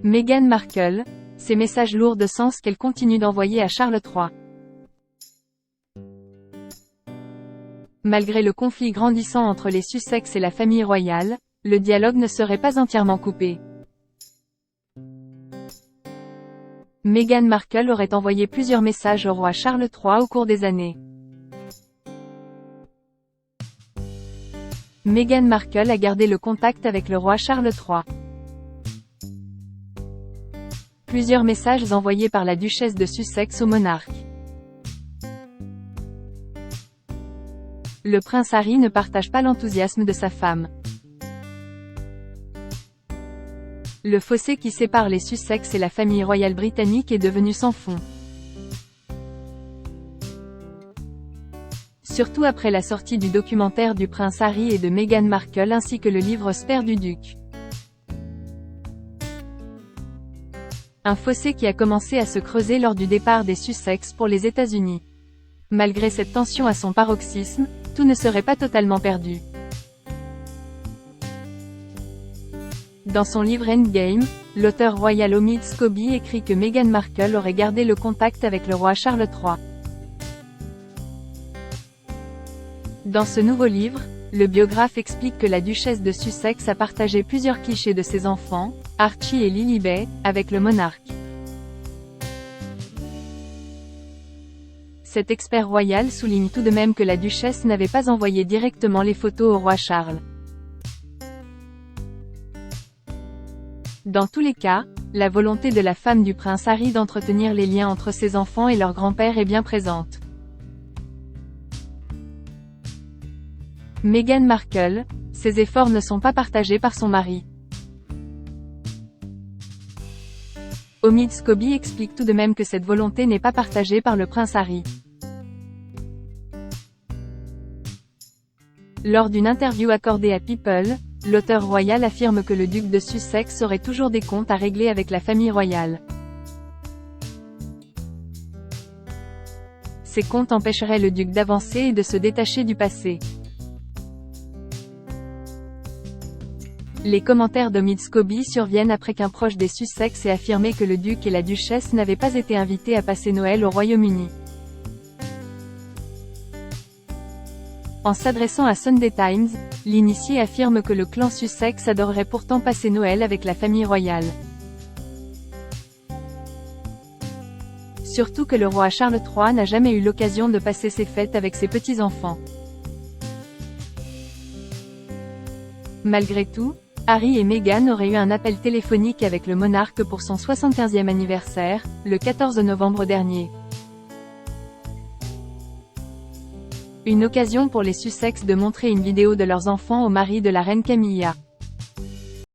Meghan Markle, ces messages lourds de sens qu'elle continue d'envoyer à Charles III. Malgré le conflit grandissant entre les Sussex et la famille royale, le dialogue ne serait pas entièrement coupé. Meghan Markle aurait envoyé plusieurs messages au roi Charles III au cours des années. Meghan Markle a gardé le contact avec le roi Charles III. Plusieurs messages envoyés par la duchesse de Sussex au monarque. Le prince Harry ne partage pas l'enthousiasme de sa femme. Le fossé qui sépare les Sussex et la famille royale britannique est devenu sans fond. Surtout après la sortie du documentaire du prince Harry et de Meghan Markle ainsi que le livre Spare du duc. Un fossé qui a commencé à se creuser lors du départ des Sussex pour les États-Unis. Malgré cette tension à son paroxysme, tout ne serait pas totalement perdu. Dans son livre Endgame, l'auteur royal Omid Scobie écrit que Meghan Markle aurait gardé le contact avec le roi Charles III. Dans ce nouveau livre, le biographe explique que la duchesse de Sussex a partagé plusieurs clichés de ses enfants, Archie et Lilibet, avec le monarque. Cet expert royal souligne tout de même que la duchesse n'avait pas envoyé directement les photos au roi Charles. Dans tous les cas, la volonté de la femme du prince Harry d'entretenir les liens entre ses enfants et leur grand-père est bien présente. Meghan Markle, ses efforts ne sont pas partagés par son mari. Omid Scobie explique tout de même que cette volonté n'est pas partagée par le prince Harry. Lors d'une interview accordée à People, l'auteur royal affirme que le duc de Sussex aurait toujours des comptes à régler avec la famille royale. Ces comptes empêcheraient le duc d'avancer et de se détacher du passé. Les commentaires d'Omid Scobie surviennent après qu'un proche des Sussex ait affirmé que le duc et la duchesse n'avaient pas été invités à passer Noël au Royaume-Uni. En s'adressant à Sunday Times, l'initié affirme que le clan Sussex adorerait pourtant passer Noël avec la famille royale. Surtout que le roi Charles III n'a jamais eu l'occasion de passer ses fêtes avec ses petits-enfants. Malgré tout, Harry et Meghan auraient eu un appel téléphonique avec le monarque pour son 75e anniversaire, le 14 novembre dernier. Une occasion pour les Sussex de montrer une vidéo de leurs enfants au mari de la reine Camilla.